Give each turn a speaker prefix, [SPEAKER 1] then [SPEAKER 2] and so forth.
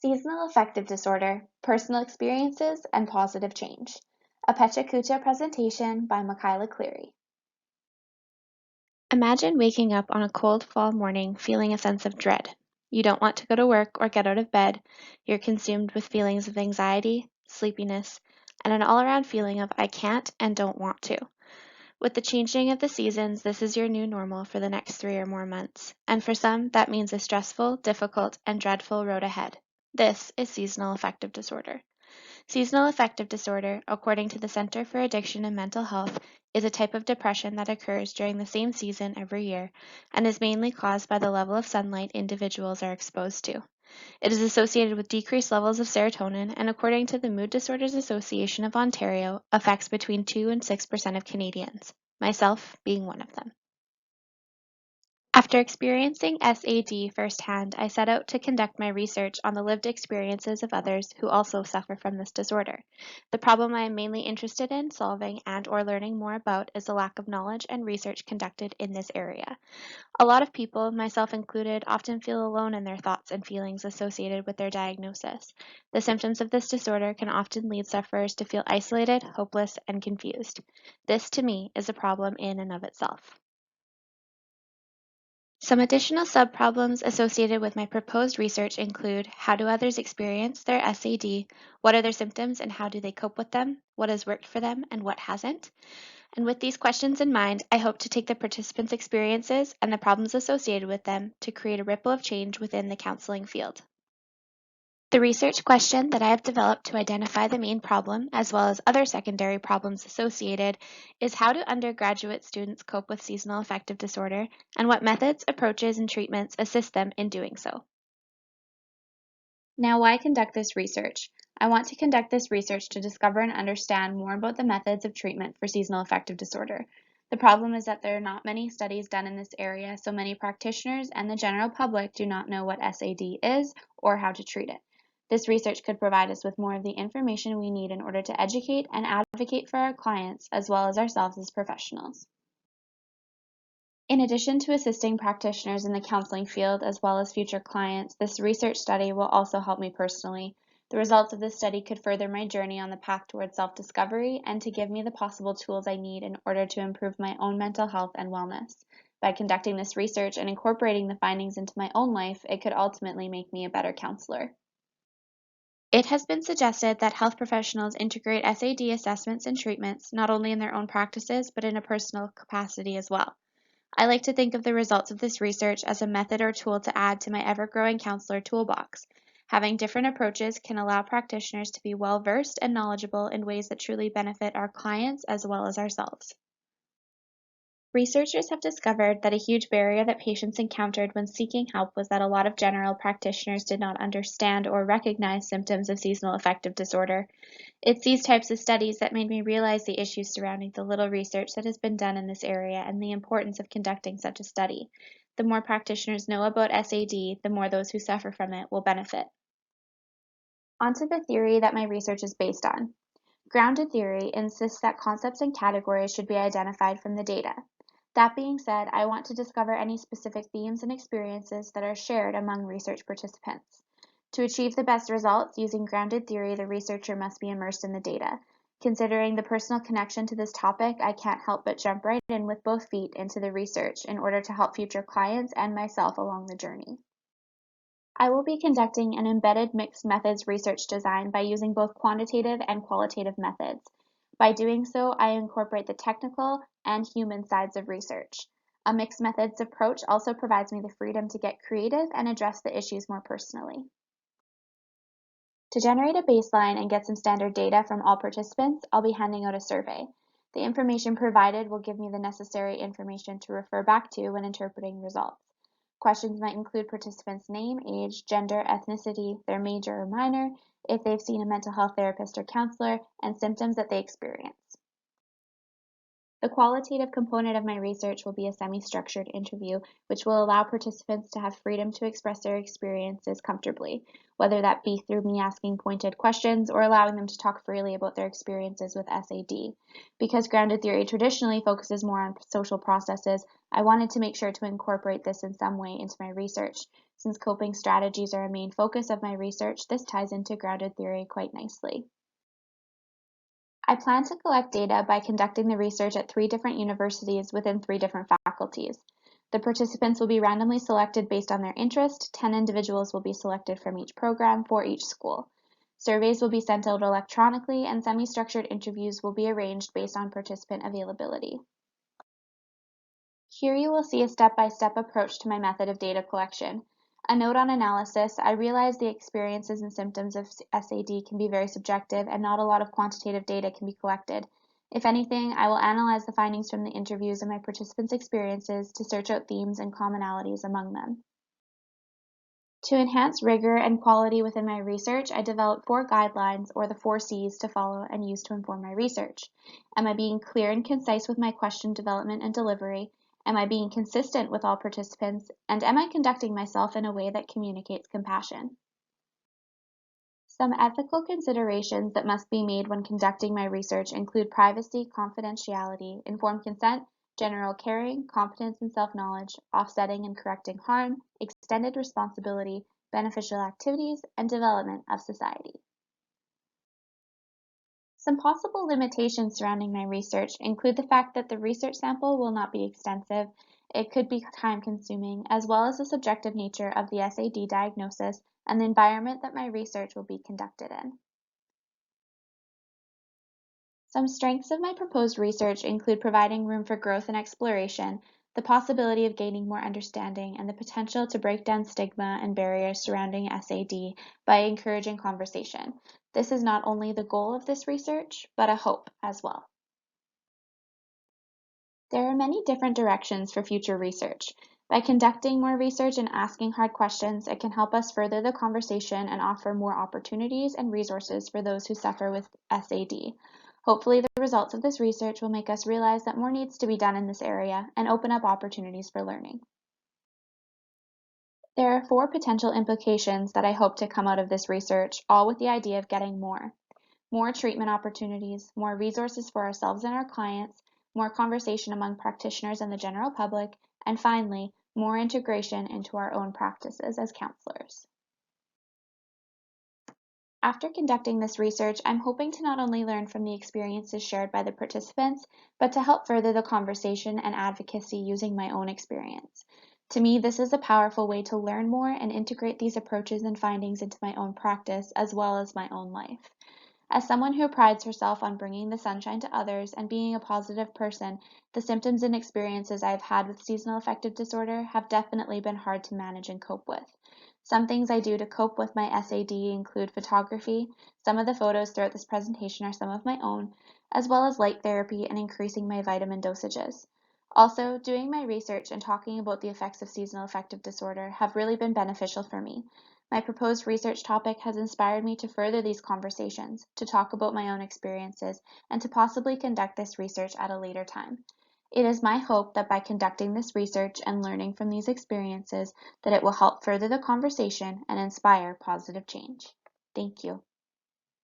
[SPEAKER 1] Seasonal Affective Disorder, Personal Experiences and Positive Change. A Petcha Kucha presentation by Michaela Cleary. Imagine waking up on a cold fall morning feeling a sense of dread. You don't want to go to work or get out of bed. You're consumed with feelings of anxiety, sleepiness, and an all-around feeling of I can't and don't want to. With the changing of the seasons, this is your new normal for the next 3 or more months. And for some, that means a stressful, difficult, and dreadful road ahead. This is seasonal affective disorder. Seasonal affective disorder, according to the Center for Addiction and Mental Health, is a type of depression that occurs during the same season every year and is mainly caused by the level of sunlight individuals are exposed to. It is associated with decreased levels of serotonin and, according to the Mood Disorders Association of Ontario, affects between 2 and 6% of Canadians, myself being one of them. After experiencing SAD firsthand, I set out to conduct my research on the lived experiences of others who also suffer from this disorder. The problem I am mainly interested in solving and/or learning more about is the lack of knowledge and research conducted in this area. A lot of people, myself included, often feel alone in their thoughts and feelings associated with their diagnosis. The symptoms of this disorder can often lead sufferers to feel isolated, hopeless, and confused. This, to me, is a problem in and of itself. Some additional subproblems associated with my proposed research include how do others experience their SAD, what are their symptoms and how do they cope with them, what has worked for them and what hasn't. And with these questions in mind, I hope to take the participants' experiences and the problems associated with them to create a ripple of change within the counseling field. The research question that I have developed to identify the main problem, as well as other secondary problems associated, is how do undergraduate students cope with seasonal affective disorder, and what methods, approaches, and treatments assist them in doing so. Now, why conduct this research? I want to conduct this research to discover and understand more about the methods of treatment for seasonal affective disorder. The problem is that there are not many studies done in this area, so many practitioners and the general public do not know what SAD is or how to treat it. This research could provide us with more of the information we need in order to educate and advocate for our clients as well as ourselves as professionals. In addition to assisting practitioners in the counseling field as well as future clients, this research study will also help me personally. The results of this study could further my journey on the path towards self-discovery and to give me the possible tools I need in order to improve my own mental health and wellness. By conducting this research and incorporating the findings into my own life, it could ultimately make me a better counselor. It has been suggested that health professionals integrate SAD assessments and treatments not only in their own practices but in a personal capacity as well. I like to think of the results of this research as a method or tool to add to my ever-growing counselor toolbox. Having different approaches can allow practitioners to be well-versed and knowledgeable in ways that truly benefit our clients as well as ourselves. Researchers have discovered that a huge barrier that patients encountered when seeking help was that a lot of general practitioners did not understand or recognize symptoms of seasonal affective disorder. It's these types of studies that made me realize the issues surrounding the little research that has been done in this area and the importance of conducting such a study. The more practitioners know about SAD, the more those who suffer from it will benefit. Onto the theory that my research is based on. Grounded theory insists that concepts and categories should be identified from the data. That being said, I want to discover any specific themes and experiences that are shared among research participants. To achieve the best results using grounded theory, the researcher must be immersed in the data. Considering the personal connection to this topic, I can't help but jump right in with both feet into the research in order to help future clients and myself along the journey. I will be conducting an embedded mixed methods research design by using both quantitative and qualitative methods. By doing so, I incorporate the technical and human sides of research. A mixed methods approach also provides me the freedom to get creative and address the issues more personally. To generate a baseline and get some standard data from all participants, I'll be handing out a survey. The information provided will give me the necessary information to refer back to when interpreting results. Questions might include participants' name, age, gender, ethnicity, their major or minor, if they've seen a mental health therapist or counselor, and symptoms that they experience. The qualitative component of my research will be a semi-structured interview, which will allow participants to have freedom to express their experiences comfortably, whether that be through me asking pointed questions or allowing them to talk freely about their experiences with SAD. Because grounded theory traditionally focuses more on social processes, I wanted to make sure to incorporate this in some way into my research. Since coping strategies are a main focus of my research, this ties into grounded theory quite nicely. I plan to collect data by conducting the research at 3 different universities within 3 different faculties. The participants will be randomly selected based on their interest. 10 individuals will be selected from each program for each school. Surveys will be sent out electronically, and semi-structured interviews will be arranged based on participant availability. Here you will see a step-by-step approach to my method of data collection. A note on analysis: I realize the experiences and symptoms of SAD can be very subjective and not a lot of quantitative data can be collected. If anything, I will analyze the findings from the interviews and my participants' experiences to search out themes and commonalities among them. To enhance rigor and quality within my research, I developed 4 guidelines, or the 4 C's, to follow and use to inform my research. Am I being clear and concise with my question development and delivery? Am I being consistent with all participants? And am I conducting myself in a way that communicates compassion? Some ethical considerations that must be made when conducting my research include privacy, confidentiality, informed consent, general caring, competence and self-knowledge, offsetting and correcting harm, extended responsibility, beneficial activities, and development of society. Some possible limitations surrounding my research include the fact that the research sample will not be extensive, it could be time-consuming, as well as the subjective nature of the SAD diagnosis and the environment that my research will be conducted in. Some strengths of my proposed research include providing room for growth and exploration, the possibility of gaining more understanding, and the potential to break down stigma and barriers surrounding SAD by encouraging conversation. This is not only the goal of this research, but a hope as well. There are many different directions for future research. By conducting more research and asking hard questions, it can help us further the conversation and offer more opportunities and resources for those who suffer with SAD. Hopefully, the results of this research will make us realize that more needs to be done in this area and open up opportunities for learning. There are 4 potential implications that I hope to come out of this research, all with the idea of getting more. More treatment opportunities, more resources for ourselves and our clients, more conversation among practitioners and the general public, and finally, more integration into our own practices as counselors. After conducting this research, I'm hoping to not only learn from the experiences shared by the participants, but to help further the conversation and advocacy using my own experience. To me, this is a powerful way to learn more and integrate these approaches and findings into my own practice as well as my own life. As someone who prides herself on bringing the sunshine to others and being a positive person, the symptoms and experiences I've had with seasonal affective disorder have definitely been hard to manage and cope with. Some things I do to cope with my SAD include photography. Some of the photos throughout this presentation are some of my own, as well as light therapy and increasing my vitamin dosages. Also, doing my research and talking about the effects of seasonal affective disorder have really been beneficial for me. My proposed research topic has inspired me to further these conversations, to talk about my own experiences, and to possibly conduct this research at a later time. It is my hope that by conducting this research and learning from these experiences, that it will help further the conversation and inspire positive change. Thank you.